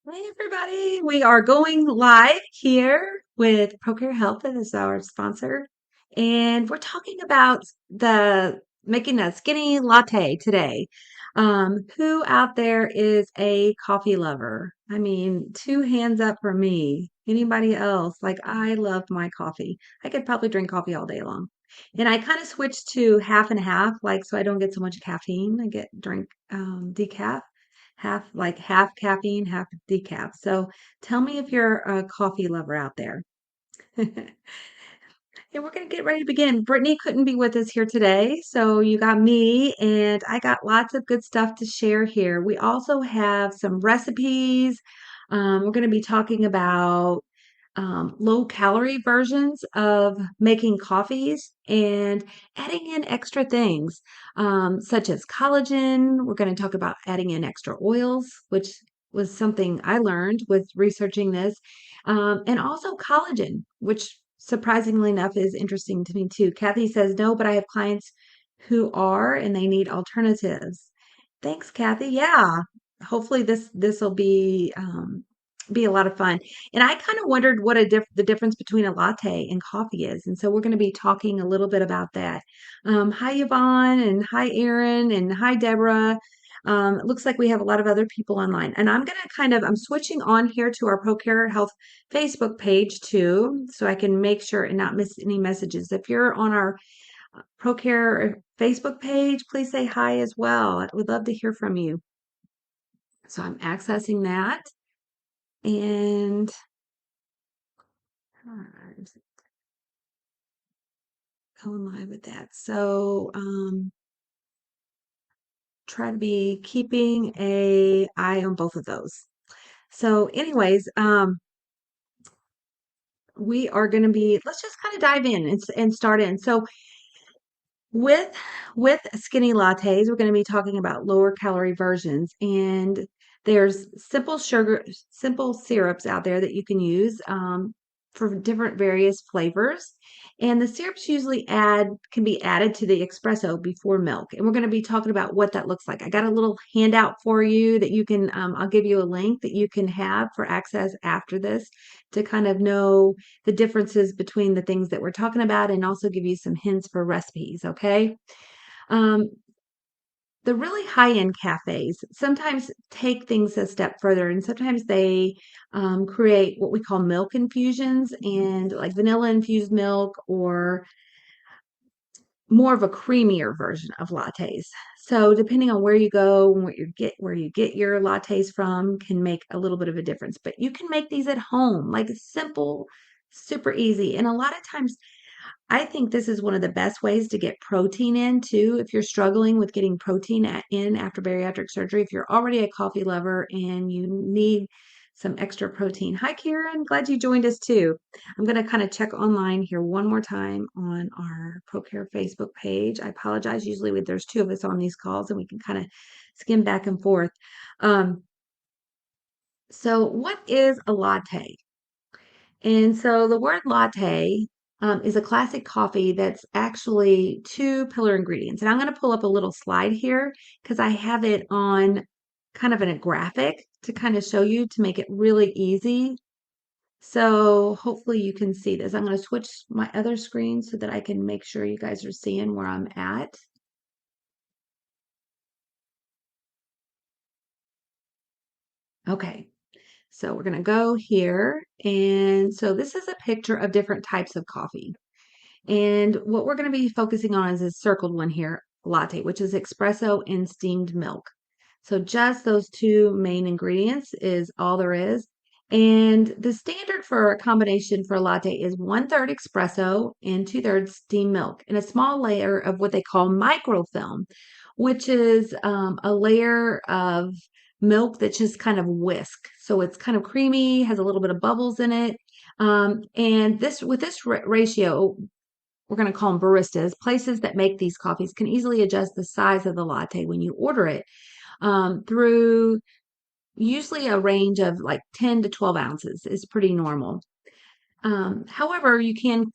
Hey everybody, we are going live here with ProCare Health that is our sponsor, and we're talking about the making a skinny latte today. Who out there is a coffee lover? I mean, two hands up for me. Anybody else? Like I love my coffee. I could probably drink coffee all day long. And I kind of switched to half and half, like so I don't get so much caffeine. I get drink decaf half caffeine, half decaf. So tell me if you're a coffee lover out there. And we're going to get ready to begin. Brittany couldn't be with us here today, so you got me, and I got lots of good stuff to share here. We also have some recipes. We're going to be talking about low calorie versions of making coffees and adding in extra things, such as collagen. We're going to talk about adding in extra oils, which was something I learned with researching this, and also collagen, which surprisingly enough is interesting to me too. Kathy says, no, but I have clients who are and they need alternatives. Thanks, Kathy. Yeah, hopefully this will be a lot of fun. And I kind of wondered what the difference between a latte and coffee is. And so we're going to be talking a little bit about that. Hi, Yvonne, and hi, Aaron, and hi, Deborah. It looks like we have a lot of other people online. And I'm going to I'm switching on here to our ProCare Health Facebook page too, so I can make sure and not miss any messages. If you're on our ProCare Facebook page, please say hi as well. I would love to hear from you. So I'm accessing that. And I'm going live with that. So try to be keeping a eye on both of those. So anyways, we are going to be, let's just kind of dive in and start in. So with with skinny lattes, we're going to be talking about lower calorie versions, and there's simple syrups out there that you can use for different various flavors. And the syrups usually add can be added to the espresso before milk. And we're going to be talking about what that looks like. I got a little handout for you that you can I'll give you a link that you can have for access after this to kind of know the differences between the things that we're talking about and also give you some hints for recipes, okay? Um, the really high-end cafes sometimes take things a step further, and sometimes they create what we call milk infusions and like vanilla infused milk or more of a creamier version of lattes. So depending on where you go and where you get your lattes from can make a little bit of a difference. But you can make these at home, like simple, super easy. And a lot of times I think this is one of the best ways to get protein in too. If you're struggling with getting protein in after bariatric surgery, if you're already a coffee lover and you need some extra protein. Hi, Kieran. Glad you joined us too. I'm going to kind of check online here one more time on our ProCare Facebook page. I apologize. Usually there's two of us on these calls and we can kind of skim back and forth. Um, so what is a latte? And so the word latte is a classic coffee that's actually two pillar ingredients. And I'm going to pull up a little slide here because I have it on kind of in a graphic to kind of show you to make it really easy. So hopefully you can see this. I'm going to switch my other screen so that I can make sure you guys are seeing where I'm at. Okay. So we're going to go here. And so this is a picture of different types of coffee. And what we're going to be focusing on is this circled one here, latte, which is espresso and steamed milk. So just those two main ingredients is all there is. And the standard for a combination for a latte is 1/3 espresso and 2/3 steamed milk and a small layer of what they call microfilm, which is a layer of milk that's just kind of whisk. So it's kind of creamy, has a little bit of bubbles in it. And this with this ratio, we're going to call them baristas, places that make these coffees can easily adjust the size of the latte when you order it through usually a range of like 10 to 12 ounces is pretty normal. However, you can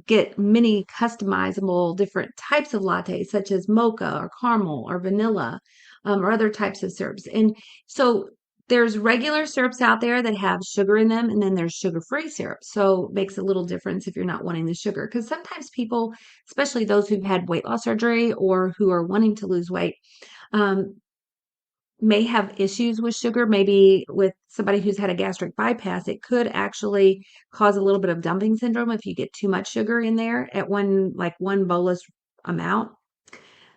get many customizable different types of lattes, such as mocha or caramel or vanilla or other types of syrups. And so there's regular syrups out there that have sugar in them, and then there's sugar-free syrup. So it makes a little difference if you're not wanting the sugar. Because sometimes people, especially those who've had weight loss surgery or who are wanting to lose weight, um, may have issues with sugar. Maybe with somebody who's had a gastric bypass, it could actually cause a little bit of dumping syndrome if you get too much sugar in there at one bolus amount.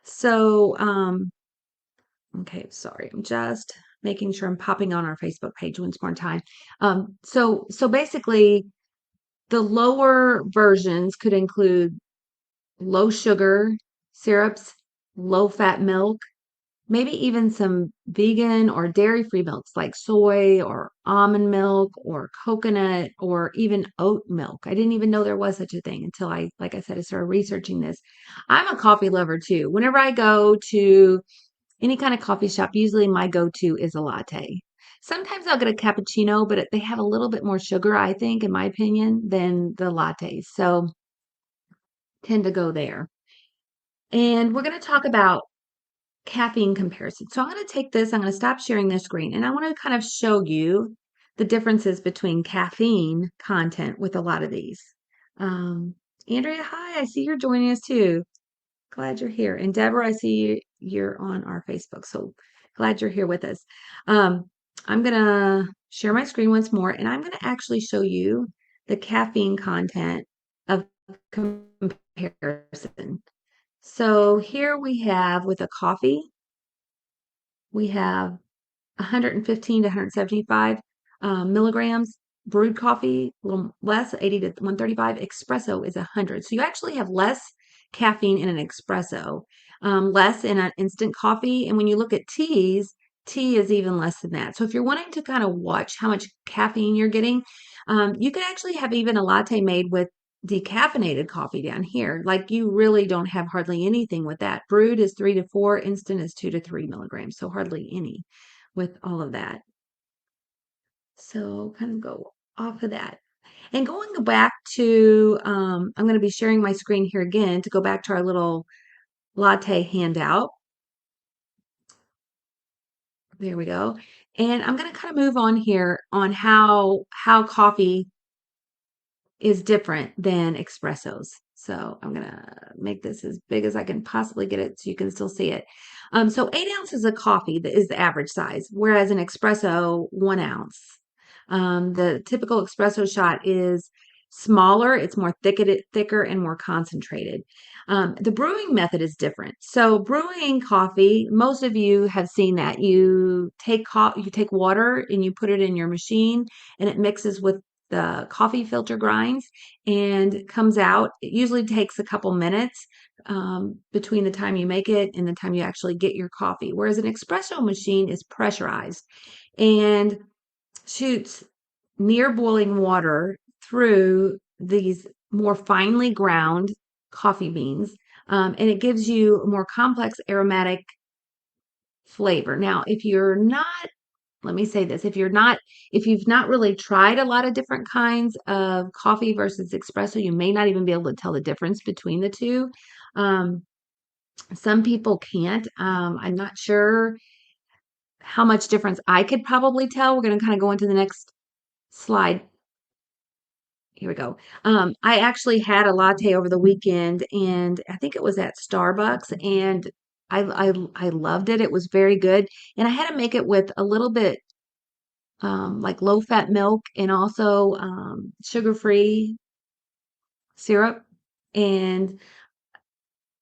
So, okay, sorry, I'm just making sure I'm popping on our Facebook page once more time. So basically, the lower versions could include low sugar syrups, low fat milk, maybe even some vegan or dairy-free milks like soy or almond milk or coconut or even oat milk. I didn't even know there was such a thing until like I said, I started researching this. I'm a coffee lover too. Whenever I go to any kind of coffee shop, usually my go-to is a latte. Sometimes I'll get a cappuccino, but they have a little bit more sugar, I think, in my opinion, than the lattes. So tend to go there. And we're going to talk about caffeine comparison. So I'm going to take this, I'm going to stop sharing this screen, and I want to kind of show you the differences between caffeine content with a lot of these. Andrea, hi, I see you're joining us too. Glad you're here. And Deborah, I see you're on our Facebook, so glad you're here with us. I'm going to share my screen once more, and I'm going to actually show you the caffeine content of comparison. So here we have with a coffee, we have 115 to 175 milligrams. Brewed coffee, a little less, 80 to 135. Espresso is 100. So you actually have less caffeine in an espresso, less in an instant coffee. And when you look at teas, tea is even less than that. So if you're wanting to kind of watch how much caffeine you're getting, you could actually have even a latte made with decaffeinated coffee down here. Like you really don't have hardly anything with that. Brewed is 3 to 4, instant is 2 to 3 milligrams. So hardly any with all of that. So kind of go off of that. And going back to, I'm going to be sharing my screen here again to go back to our little latte handout. There we go. And I'm going to kind of move on here on how coffee is different than espressos. So I'm going to make this as big as I can possibly get it so you can still see it. So 8 ounces of coffee is the average size, whereas an espresso, 1 ounce. The typical espresso shot is smaller, it's more thicker and more concentrated. The brewing method is different. So brewing coffee, most of you have seen that. You take water and you put it in your machine and it mixes with the coffee filter grinds and comes out. It usually takes a couple minutes between the time you make it and the time you actually get your coffee. Whereas an espresso machine is pressurized and shoots near boiling water through these more finely ground coffee beans, and it gives you a more complex aromatic flavor. Now, if you're not, let me say this, if you've not really tried a lot of different kinds of coffee versus espresso, you may not even be able to tell the difference between the two. Some people can't. I'm not sure how much difference I could probably tell. We're going to kind of go into the next slide. Here we go. I actually had a latte over the weekend, and I think it was at Starbucks, and I loved it. It was very good, and I had to make it with a little bit like low fat milk and also sugar free syrup, and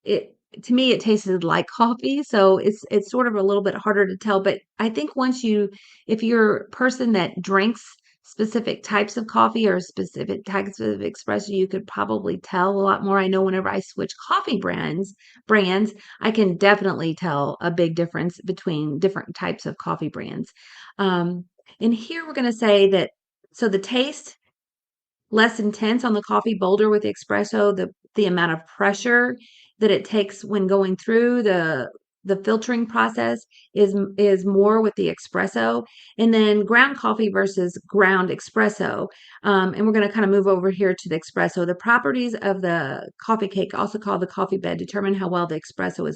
it to me it tasted like coffee, so it's sort of a little bit harder to tell. But I think if you're a person that drinks specific types of coffee or specific types of espresso, you could probably tell a lot more. I know whenever I switch coffee brands, I can definitely tell a big difference between different types of coffee brands. And here we're going to say that so the taste less intense on the coffee, bolder with the espresso. The amount of pressure that it takes when going through the filtering process is more with the espresso. And then ground coffee versus ground espresso. And we're going to kind of move over here to the espresso. The properties of the coffee cake, also called the coffee bed, determine how well the espresso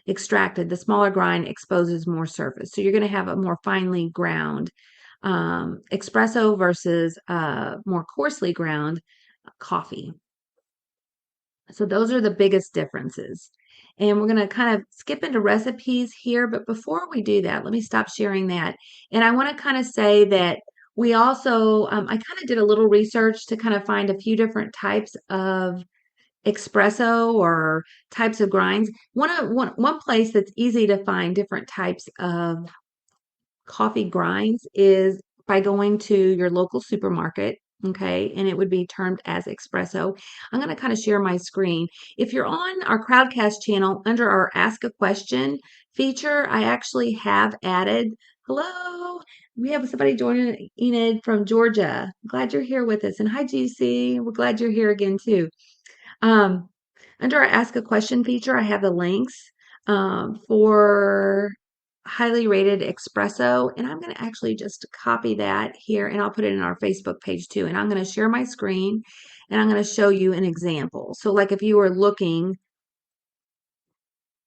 extracted. The smaller grind exposes more surface. So you're going to have a more finely ground espresso versus more coarsely ground coffee. So those are the biggest differences. And we're going to kind of skip into recipes here. But before we do that, let me stop sharing that. And I want to kind of say that we also, I kind of did a little research to kind of find a few different types of espresso or types of grinds. One place that's easy to find different types of coffee grinds is by going to your local supermarket, okay? And it would be termed as espresso. I'm going to kind of share my screen. If you're on our Crowdcast channel, under our Ask a Question feature, I actually have added, hello, we have somebody joining, Enid from Georgia. Glad you're here with us. And hi, GC. We're glad you're here again, too. Um, Under our Ask a Question feature, I have the links for highly rated espresso, and I'm going to actually just copy that here, and I'll put it in our Facebook page too. And I'm going to share my screen, and I'm going to show you an example. So, like if you were looking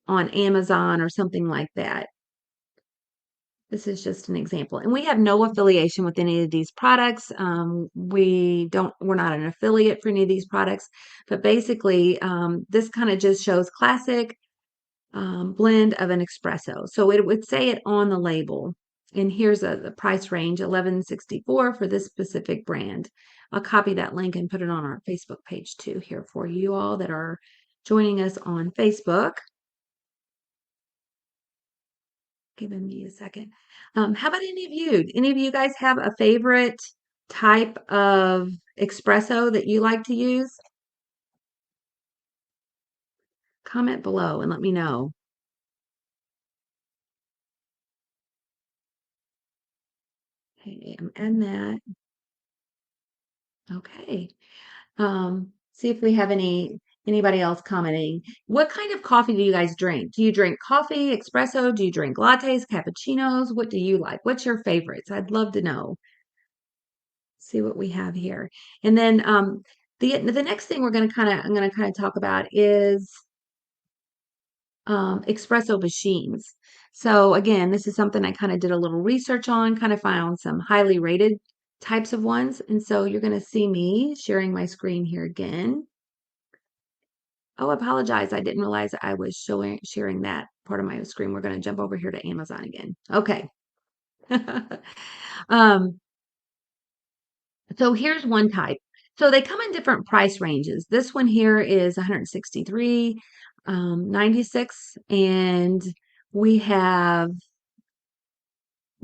on Amazon or something like that, this is just an example. And we have no affiliation with any of these products. We're not an affiliate for any of these products, but basically, this kind of just shows classic blend of an espresso. So it would say it on the label. And here's the price range, $11.64 for this specific brand. I'll copy that link and put it on our Facebook page too here for you all that are joining us on Facebook. Giving me a second. How about any of you? Any of you guys have a favorite type of espresso that you like to use? Comment below and let me know. Okay, I'm adding that. Okay. See if we have anybody else commenting. What kind of coffee do you guys drink? Do you drink coffee, espresso? Do you drink lattes, cappuccinos? What do you like? What's your favorites? I'd love to know. See what we have here. And then the next thing I'm gonna kind of talk about is espresso machines. So again, this is something I kind of did a little research on, kind of found some highly rated types of ones. And so you're going to see me sharing my screen here again. Oh, I apologize. I didn't realize I was sharing that part of my screen. We're going to jump over here to Amazon again. Okay. um, so here's one type. So they come in different price ranges. This one here is 163, 96, and we have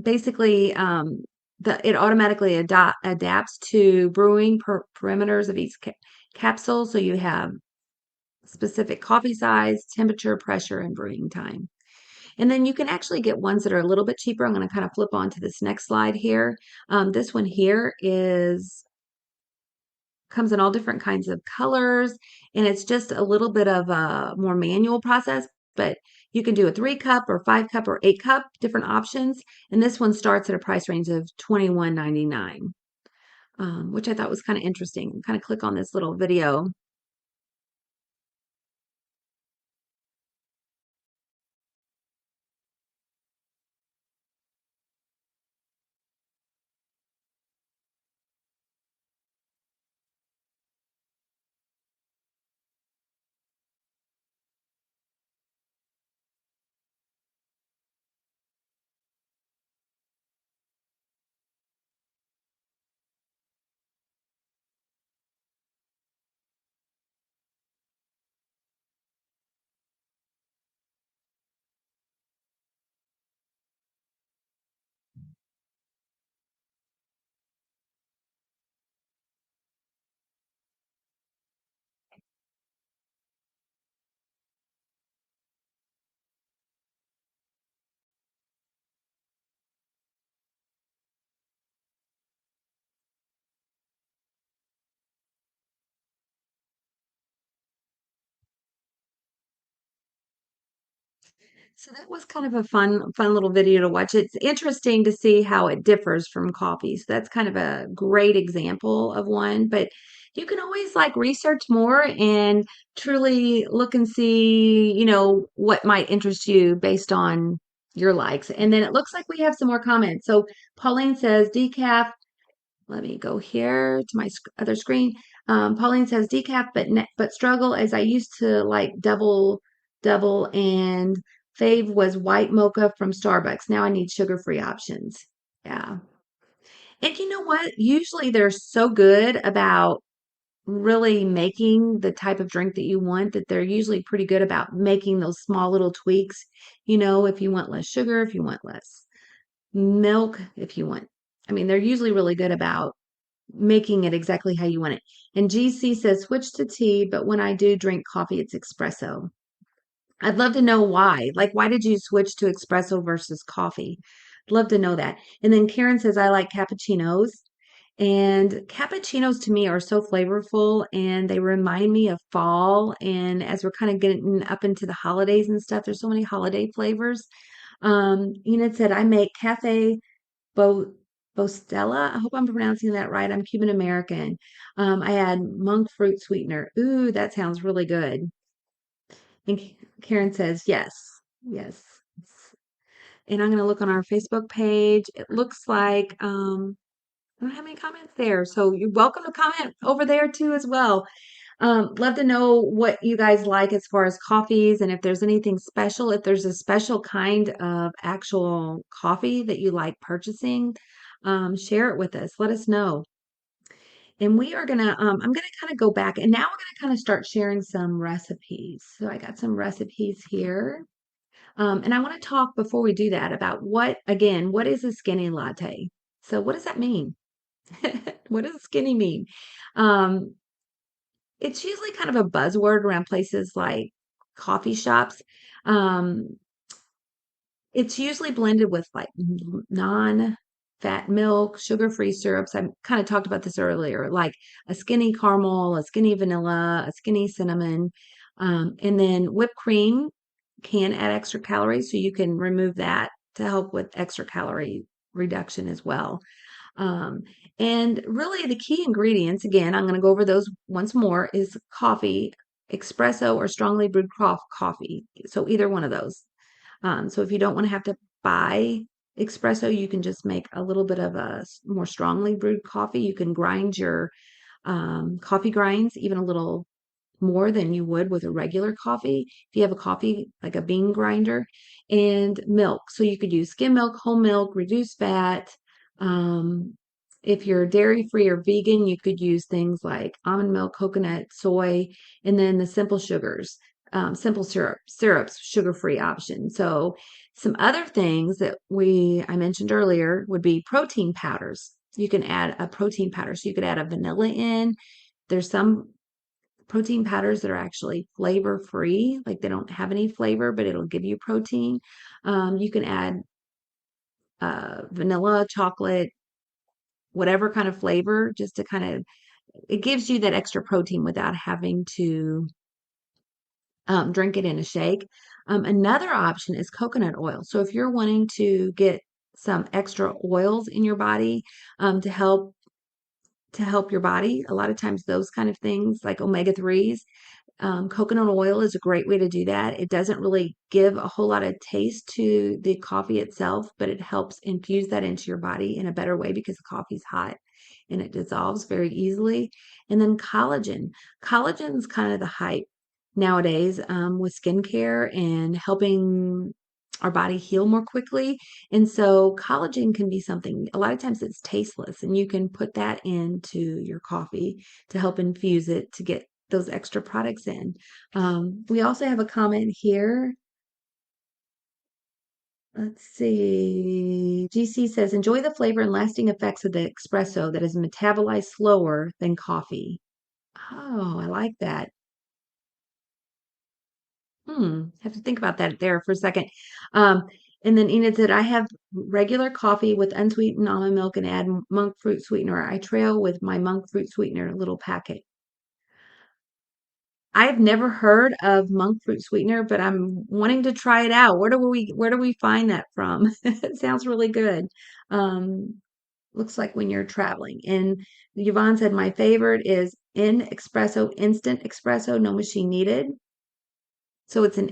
basically it automatically adapts to brewing parameters of each capsule. So you have specific coffee size, temperature, pressure, and brewing time. And then you can actually get ones that are a little bit cheaper. I'm going to kind of flip on to this next slide here. This one here comes in all different kinds of colors, and it's just a little bit of a more manual process, but you can do a 3-cup or 5-cup or 8-cup, different options. And this one starts at a price range of $21.99, which I thought was kind of interesting. Kind of click on this little video. So that was kind of a fun little video to watch. It's interesting to see how it differs from coffee. So that's kind of a great example of one. But you can always like research more and truly look and see, what might interest you based on your likes. And then it looks like we have some more comments. So Pauline says decaf. Let me go here to my other screen. Pauline says decaf, but struggle as I used to like double and fave was white mocha from Starbucks. Now I need sugar-free options. Yeah. And you know what? Usually they're so good about really making the type of drink that you want that they're usually pretty good about making those small little tweaks. If you want less sugar, if you want less milk, if you want. I mean, they're usually really good about making it exactly how you want it. And GC says switch to tea, but when I do drink coffee, it's espresso. I'd love to know why. Like, why did you switch to espresso versus coffee? I'd love to know that. And then Karen says, I like cappuccinos. And cappuccinos to me are so flavorful and they remind me of fall. And as we're kind of getting up into the holidays and stuff, there's so many holiday flavors. Enid said, I make cafe Bo Bostella. I hope I'm pronouncing that right. I'm Cuban American. I add monk fruit sweetener. Ooh, that sounds really good. And Karen says, yes, yes. And I'm going to look on our Facebook page. It looks like I don't have any comments there. So you're welcome to comment over there too as well. Love to know what you guys like as far as coffees and if there's anything special, if there's a special kind of actual coffee that you like purchasing, share it with us. Let us know. And we are gonna, I'm gonna kind of go back and now we're gonna kind of start sharing some recipes. So I got some recipes here. And I want to talk before we do that about what is a skinny latte? So what does that mean? What does skinny mean? Um, it's usually kind of a buzzword around places like coffee shops. Um, it's usually blended with like non-fat milk, sugar-free syrups. I kind of talked about this earlier, like a skinny caramel, a skinny vanilla, a skinny cinnamon, and then whipped cream can add extra calories, so you can remove that to help with extra calorie reduction as well. Um, and really, the key ingredients, again, I'm going to go over those once more, is coffee, espresso, or strongly brewed coffee. So either one of those. So if you don't want to have to buy espresso, you can just make a little bit of a more strongly brewed coffee. You can grind your coffee grinds even a little more than you would with a regular coffee if you have a coffee like a bean grinder, and milk. So you could use skim milk, whole milk, reduced fat. Um, if you're dairy free or vegan, you could use things like almond milk, coconut, soy, and then the simple sugars, simple syrups, sugar free option. So some other things that I mentioned earlier would be protein powders. You can add a protein powder. So you could add a vanilla in. There's some protein powders that are actually flavor free, like they don't have any flavor, but it'll give you protein. You can add vanilla, chocolate, whatever kind of flavor, just to kind of, it gives you that extra protein without having to drink it in a shake. Another option is coconut oil. So if you're wanting to get some extra oils in your body to help your body, a lot of times those kind of things like omega 3s. Coconut oil is a great way to do that. It doesn't really give a whole lot of taste to the coffee itself, but it helps infuse that into your body in a better way because the coffee's hot and it dissolves very easily. And then collagen. Collagen is kind of the hype nowadays with skincare and helping our body heal more quickly. And so collagen can be something, a lot of times it's tasteless, and you can put that into your coffee to help infuse it to get those extra products in. We also have a comment here. Let's see. GC says, enjoy the flavor and lasting effects of the espresso that is metabolized slower than coffee. Oh, I like that. Have to think about that there for a second. Um, and then Enid said, I have regular coffee with unsweetened almond milk and add monk fruit sweetener. I trail with my monk fruit sweetener little packet. I've never heard of monk fruit sweetener, but I'm wanting to try it out. Where do we find that from? It sounds really good. Um, looks like when you're traveling. And Yvonne said, my favorite is in espresso, instant espresso, no machine needed. So it's an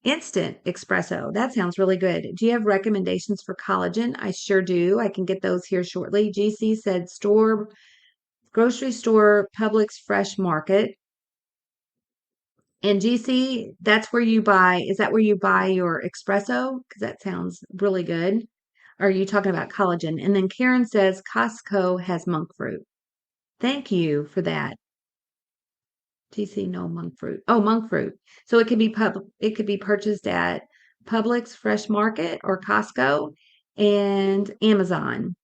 instant espresso. That sounds really good. Do you have recommendations for collagen? I sure do. I can get those here shortly. GC said store, grocery store, Publix Fresh Market. And GC, that's where you buy, is that where you buy your espresso? Because that sounds really good. Or are you talking about collagen? And then Karen says Costco has monk fruit. Thank you for that. GC, no monk fruit. Oh, monk fruit. So it could be purchased at Publix Fresh Market or Costco and Amazon.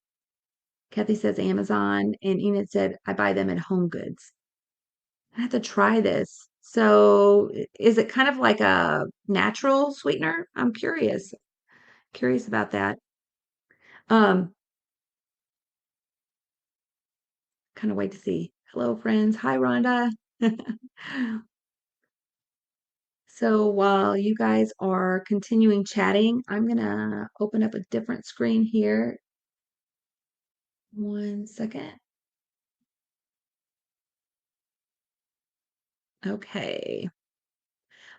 Kathy says Amazon, and Enid said I buy them at Home Goods. I have to try this. So is it kind of like a natural sweetener? I'm curious about that. Um, kind of wait to see. Hello, friends. Hi, Rhonda. So while you guys are continuing chatting, I'm gonna open up a different screen here. One second. Okay.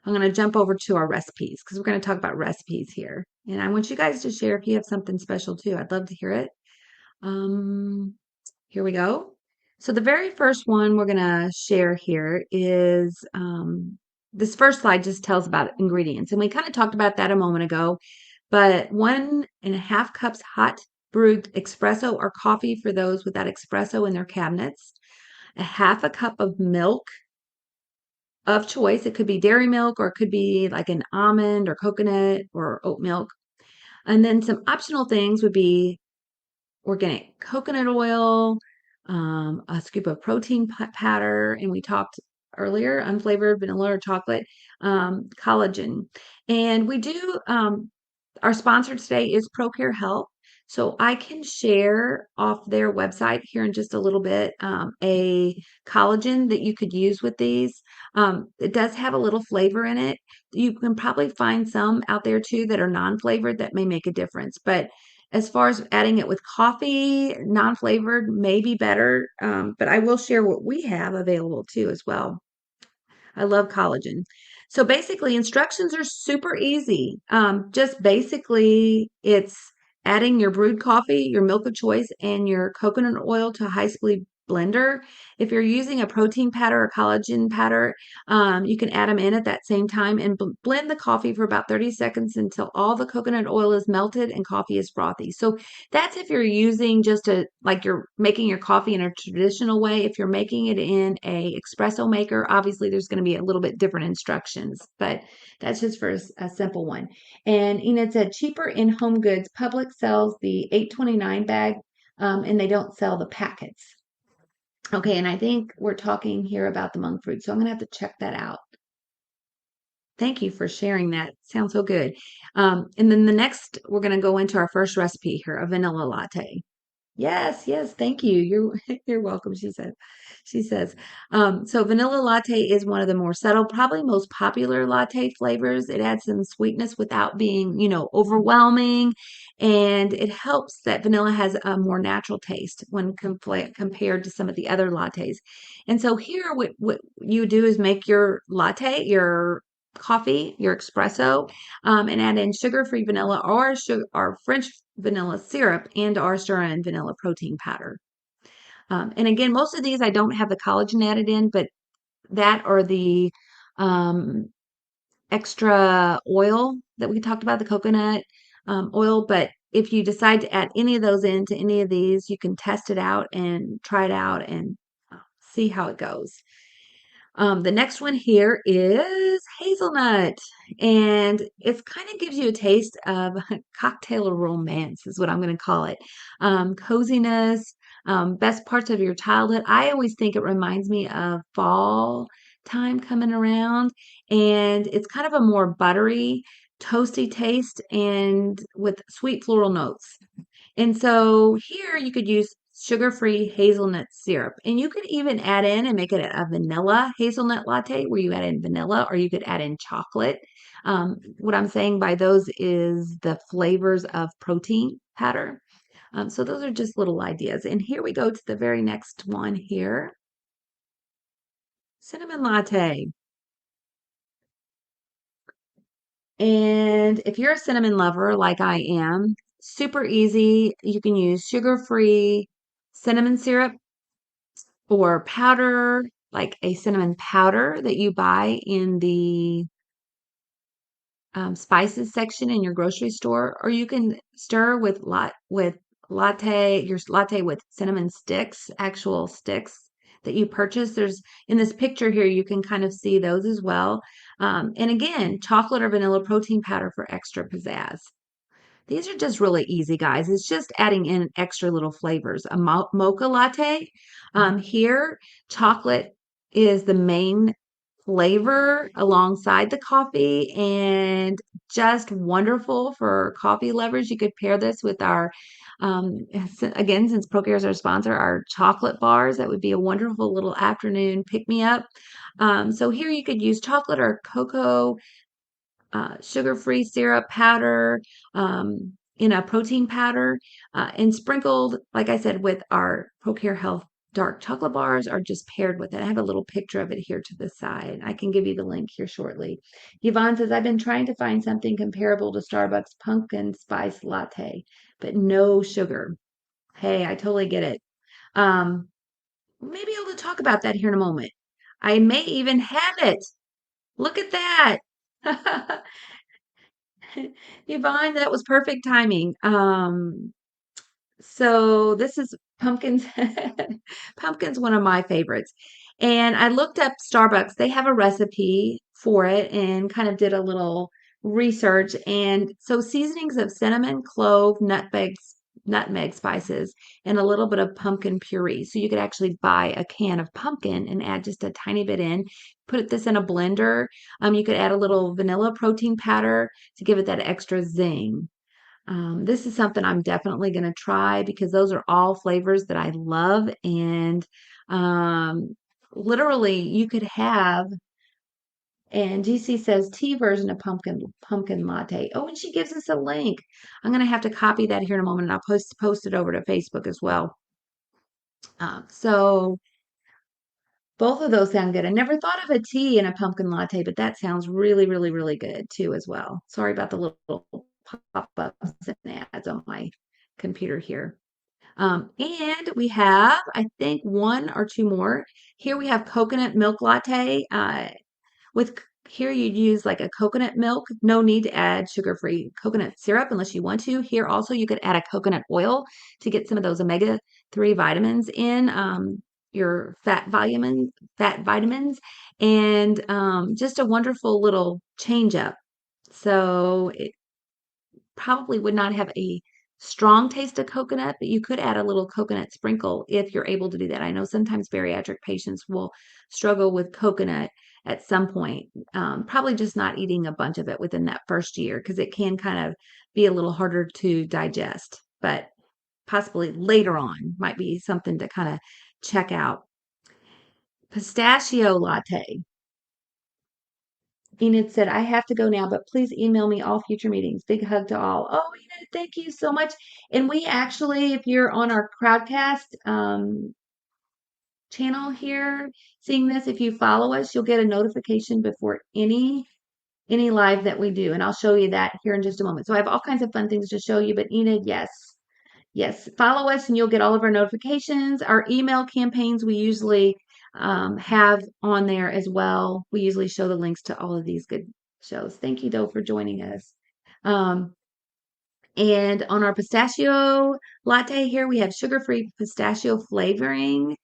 I'm gonna jump over to our recipes because we're gonna talk about recipes here. And I want you guys to share if you have something special too. I'd love to hear it. Um, Here we go. So the very first one we're gonna share here is this first slide just tells about ingredients. And we kind of talked about that a moment ago. But 1.5 cups hot brewed espresso or coffee for those without espresso in their cabinets. A half a cup of milk of choice. It could be dairy milk or it could be like an almond or coconut or oat milk. And then some optional things would be organic coconut oil, a scoop of protein powder, and we talked earlier, unflavored vanilla or chocolate, collagen. And we do our sponsor today is ProCare Health. So I can share off their website here in just a little bit a collagen that you could use with these. It does have a little flavor in it. You can probably find some out there too that are non-flavored that may make a difference. But as far as adding it with coffee, non-flavored may be better. But I will share what we have available too as well. I love collagen. So basically, instructions are super easy. Just basically, it's adding your brewed coffee, your milk of choice, and your coconut oil to a high-speed blender. If you're using a protein powder or collagen powder, you can add them in at that same time and blend the coffee for about 30 seconds until all the coconut oil is melted and coffee is frothy. So that's if you're using just like you're making your coffee in a traditional way. If you're making it in a espresso maker, obviously there's going to be a little bit different instructions, but that's just for a simple one. And Enid said cheaper in Home Goods. Publix sells the 8.29 bag, and they don't sell the packets. Okay, and I think we're talking here about the monk fruit, so I'm gonna have to check that out. Thank you for sharing that. Sounds so good. And then the next, we're going to go into our first recipe here, a vanilla latte. Yes, yes, thank you. You're you're welcome, she said. She says. So vanilla latte is one of the more subtle, probably most popular latte flavors. It adds some sweetness without being, overwhelming. And it helps that vanilla has a more natural taste when compared to some of the other lattes. And so here, what you do is make your latte, your coffee, your espresso, and add in sugar-free vanilla or French vanilla syrup and or stir-in vanilla protein powder. And again, most of these I don't have the collagen added in, but that or the um, extra oil that we talked about, the coconut oil. But if you decide to add any of those into any of these, you can test it out and try it out and see how it goes. The next one here is hazelnut, and it kind of gives you a taste of cocktail romance, is what I'm going to call it. Coziness, best parts of your childhood. I always think it reminds me of fall time coming around, and it's kind of a more buttery, toasty taste and with sweet floral notes. And so here you could use sugar-free hazelnut syrup. And you could even add in and make it a vanilla hazelnut latte where you add in vanilla or you could add in chocolate. What I'm saying by those is the flavors of protein powder. So those are just little ideas. And here we go to the very next one here. cinnamon latte. And if you're a cinnamon lover like I am, super easy. You can use sugar-free cinnamon syrup or powder, like a cinnamon powder that you buy in the spices section in your grocery store, or you can stir with latte, your latte with cinnamon sticks, actual sticks that you purchase. There's in this picture here, you can kind of see those as well. And again, chocolate or vanilla protein powder for extra pizzazz. These are just really easy, guys. It's just adding in extra little flavors. A mocha latte. Here, chocolate is the main flavor alongside the coffee and just wonderful for coffee lovers. You could pair this with our, again, since ProCare is our sponsor, our chocolate bars. That would be a wonderful little afternoon pick me up. So here you could use chocolate or cocoa sugar-free syrup powder, in a protein powder, and sprinkled, like I said, with our ProCare Health dark chocolate bars are just paired with it. I have a little picture of it here to the side. I can give you the link here shortly. Yvonne says, I've been trying to find something comparable to Starbucks pumpkin spice latte, but no sugar. Hey, I totally get it. Um, Maybe able to talk about that here in a moment. I may even have it. Look at that. Yvonne, that was perfect timing. So this is pumpkins. Pumpkin's one of my favorites. And I looked up Starbucks. They have a recipe for it and kind of did a little research. And so seasonings of cinnamon, clove, nutmeg spices, and a little bit of pumpkin puree. So you could actually buy a can of pumpkin and add just a tiny bit in. Put this in a blender. You could add a little vanilla protein powder to give it that extra zing. This is something I'm definitely going to try because those are all flavors that I love. And um, literally, you could have, and GC says tea version of pumpkin latte. Oh, and she gives us a link. I'm going to have to copy that here in a moment, and I'll post it over to Facebook as well. So both of those sound good. I never thought of a tea and a pumpkin latte, but that sounds really, really, really good too as well. Sorry about the little pop-ups and ads on my computer here. And we have, I think, one or two more. Here we have coconut milk latte. With here you'd use like a coconut milk. No need to add sugar-free coconut syrup unless you want to. Here also you could add a coconut oil to get some of those omega-3 vitamins in. Your fat vitamins, and just a wonderful little change up. So it probably would not have a strong taste of coconut, but you could add a little coconut sprinkle if you're able to do that. I know sometimes bariatric patients will struggle with coconut at some point, probably just not eating a bunch of it within that first year because it can kind of be a little harder to digest, but possibly later on might be something to kind of check out. Pistachio latte. Enid said, I have to go now, but please email me all future meetings. Big hug to all. Oh, Enid, thank you so much. And we actually, if you're on our Crowdcast channel here, seeing this, if you follow us, you'll get a notification before any live that we do. And I'll show you that here in just a moment. So I have all kinds of fun things to show you, but Enid, yes. Yes, follow us and you'll get all of our notifications. Our email campaigns we usually have on there as well. We usually show the links to all of these good shows. Thank you, though, for joining us. Um, and on our pistachio latte here, we have sugar-free pistachio flavoring.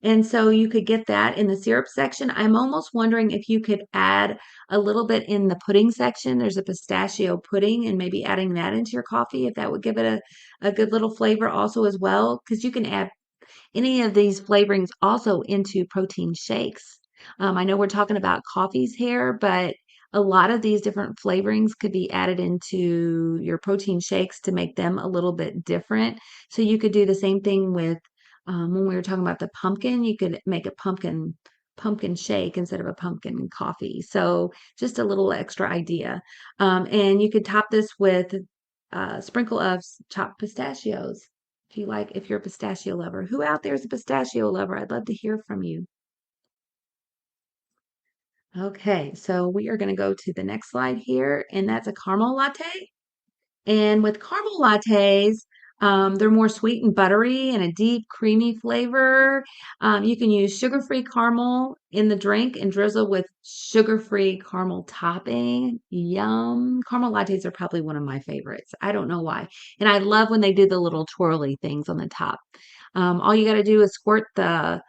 And so you could get that in the syrup section. I'm almost wondering if you could add a little bit in the pudding section. There's a pistachio pudding and maybe adding that into your coffee if that would give it a good little flavor also as well. Because you can add any of these flavorings also into protein shakes. I know we're talking about coffees here, but a lot of these different flavorings could be added into your protein shakes to make them a little bit different. So you could do the same thing with when we were talking about the pumpkin, you could make a pumpkin shake instead of a pumpkin coffee. So just a little extra idea. And you could top this with a sprinkle of chopped pistachios. If you're a pistachio lover. Who out there is a pistachio lover? I'd love to hear from you. Okay, so we are going to go to the next slide here, and that's a caramel latte. And with caramel lattes, they're more sweet and buttery and a deep, creamy flavor. You can use sugar-free caramel in the drink and drizzle with sugar-free caramel topping. Yum. Caramel lattes are probably one of my favorites. I don't know why. And I love when they do the little twirly things on the top. All you got to do is squirt the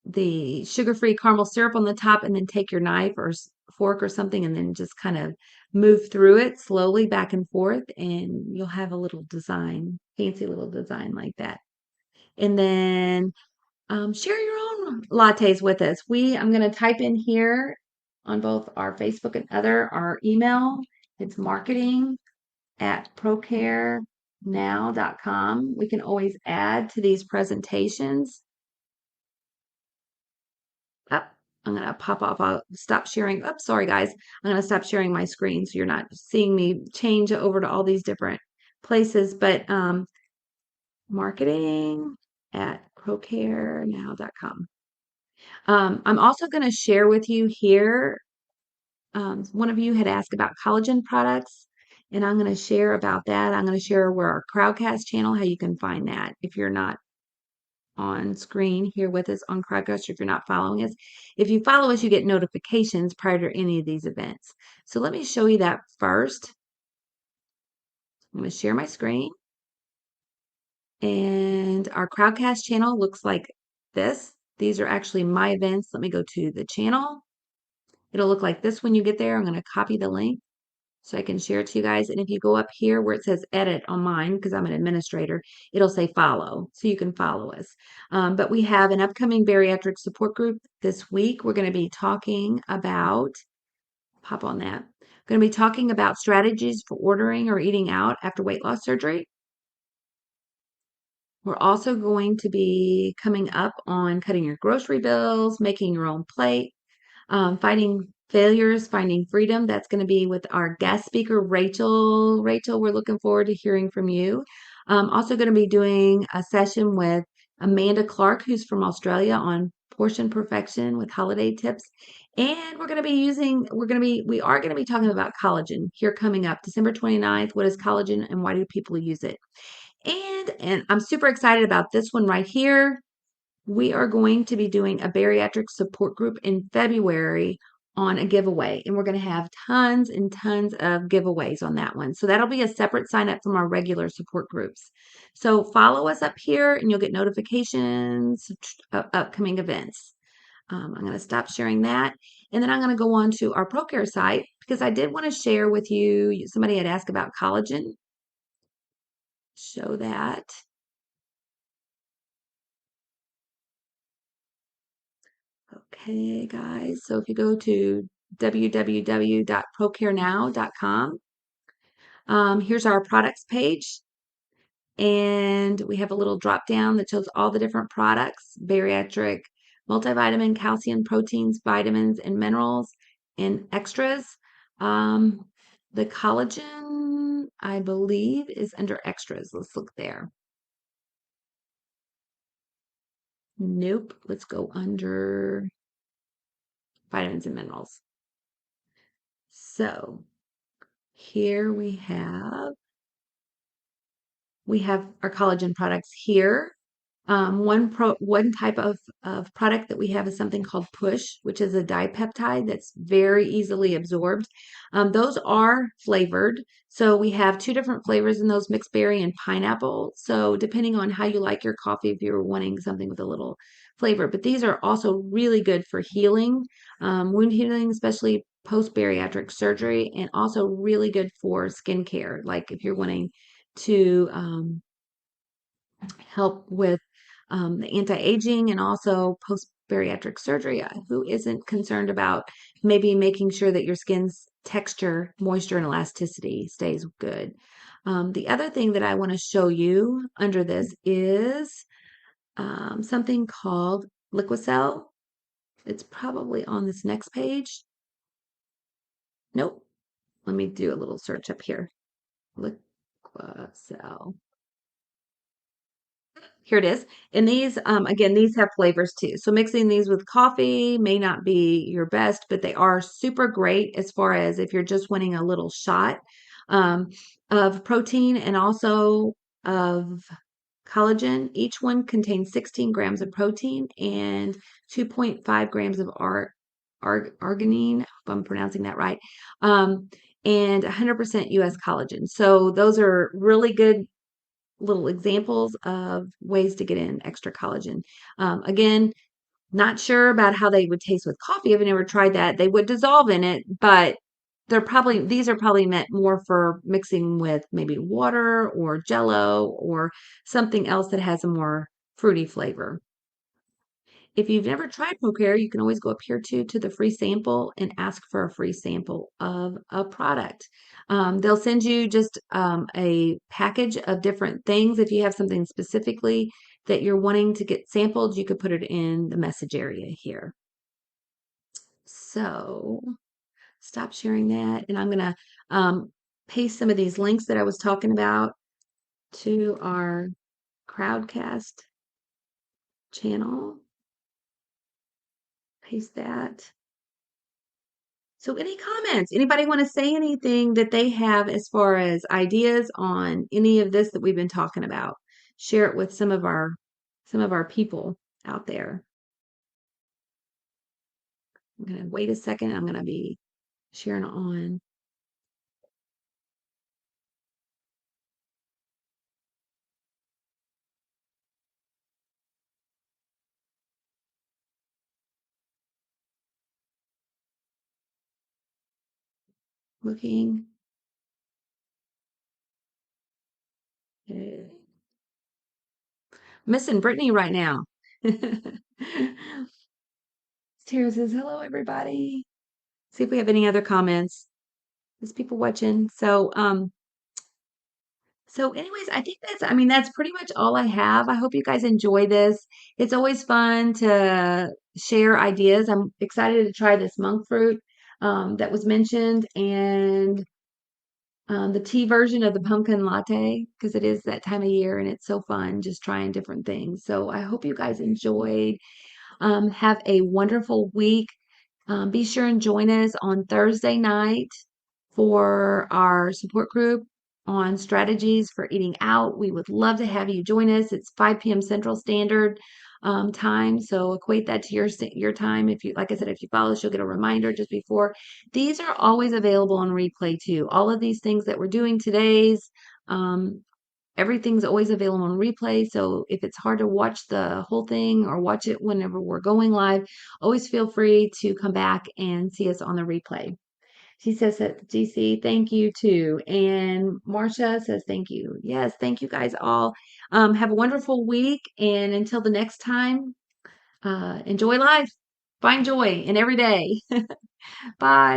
the sugar-free caramel syrup on the top and then take your knife or fork or something and then just kind of move through it slowly back and forth and you'll have a little design, fancy little design like that. And then share your own lattes with us. I'm going to type in here on both our Facebook and our email. It's marketing@procarenow.com. We can always add to these presentations. Oh, I'm going to pop off. I'll stop sharing. Oh, sorry, guys. I'm going to stop sharing my screen so you're not seeing me change over to all these different places. But marketing@procarenow.com. I'm also going to share with you here. One of you had asked about collagen products, and I'm going to share about that. I'm going to share where our Crowdcast channel, how you can find that if you're not on screen here with us on Crowdcast if you're not following us. If you follow us, you get notifications prior to any of these events. So let me show you that first. I'm going to share my screen. And our Crowdcast channel looks like this. These are actually my events. Let me go to the channel. It'll look like this when you get there. I'm going to copy the link so I can share it to you guys. And if you go up here where it says edit on mine, because I'm an administrator, it'll say follow, so you can follow us. But we have an upcoming bariatric support group this week. We're going to be talking about, pop on that, we're going to be talking about strategies for ordering or eating out after weight loss surgery. We're also going to be coming up on cutting your grocery bills, making your own plate, fighting failures, finding freedom. That's going to be with our guest speaker, Rachel. Rachel, we're looking forward to hearing from you. Also going to be doing a session with Amanda Clark, who's from Australia, on portion perfection with holiday tips. And we are going to be talking about collagen here coming up December 29th. What is collagen and why do people use it? And I'm super excited about this one right here. We are going to be doing a bariatric support group in February on a giveaway, and we're going to have tons and tons of giveaways on that one. So that'll be a separate sign up from our regular support groups. So follow us up here and you'll get notifications of upcoming events. I'm going to stop sharing that. And then I'm going to go on to our ProCare site because I did want to share with you, somebody had asked about collagen. Show that. Okay, guys. So if you go to www.procarenow.com, here's our products page. And we have a little drop down that shows all the different products, bariatric, multivitamin, calcium, proteins, vitamins, and minerals, and extras. The collagen, I believe, is under extras. Let's look there. Nope. Let's go under vitamins and minerals. So here we have our collagen products here. One type of product that we have is something called Push, which is a dipeptide that's very easily absorbed. Those are flavored. So we have two different flavors in those, mixed berry and pineapple. So depending on how you like your coffee, if you're wanting something with a little flavor. But these are also really good for healing, wound healing, especially post-bariatric surgery, and also really good for skincare. Like if you're wanting to help with the anti-aging and also post-bariatric surgery. Who isn't concerned about maybe making sure that your skin's texture, moisture, and elasticity stays good? The other thing that I want to show you under this is something called Liqui Cell. It's probably on this next page. Nope. Let me do a little search up here. Liqui Cell. Here it is. And these, again, these have flavors too. So mixing these with coffee may not be your best, but they are super great as far as if you're just wanting a little shot um, of protein and also of collagen. Each one contains 16 grams of protein and 2.5 grams of arginine, if I'm pronouncing that right, and 100% US collagen. So those are really good little examples of ways to get in extra collagen. Again, not sure about how they would taste with coffee. I've never tried that. They would dissolve in it, but these are probably meant more for mixing with maybe water or jello or something else that has a more fruity flavor. If you've never tried ProCare, you can always go up here to the free sample and ask for a free sample of a product. They'll send you just a package of different things. If you have something specifically that you're wanting to get sampled, you could put it in the message area here. So stop sharing that, and I'm going to paste some of these links that I was talking about to our Crowdcast channel. Paste that. So any comments? Anybody want to say anything that they have as far as ideas on any of this that we've been talking about? Share it with some of our people out there. I'm going to wait a second. I'm going to be sharing on. Looking. Okay. Missing Brittany right now. Tara says, hello, everybody. See if we have any other comments. There's people watching. So anyways, I mean, that's pretty much all I have. I hope you guys enjoy this. It's always fun to share ideas. I'm excited to try this monk fruit that was mentioned and the tea version of the pumpkin latte because it is that time of year and it's so fun just trying different things. So I hope you guys enjoyed. Have a wonderful week. Be sure and join us on Thursday night for our support group on strategies for eating out. We would love to have you join us. It's 5 p.m. Central Standard time. So equate that to your time. If you, like I said, if you follow us, you'll get a reminder just before. These are always available on replay too. All of these things that we're doing today's, everything's always available on replay. So if it's hard to watch the whole thing or watch it whenever we're going live, always feel free to come back and see us on the replay. She says that GC, thank you too. And Marcia says thank you. Yes, thank you guys all. Have a wonderful week. And until the next time, enjoy life. Find joy in every day. Bye.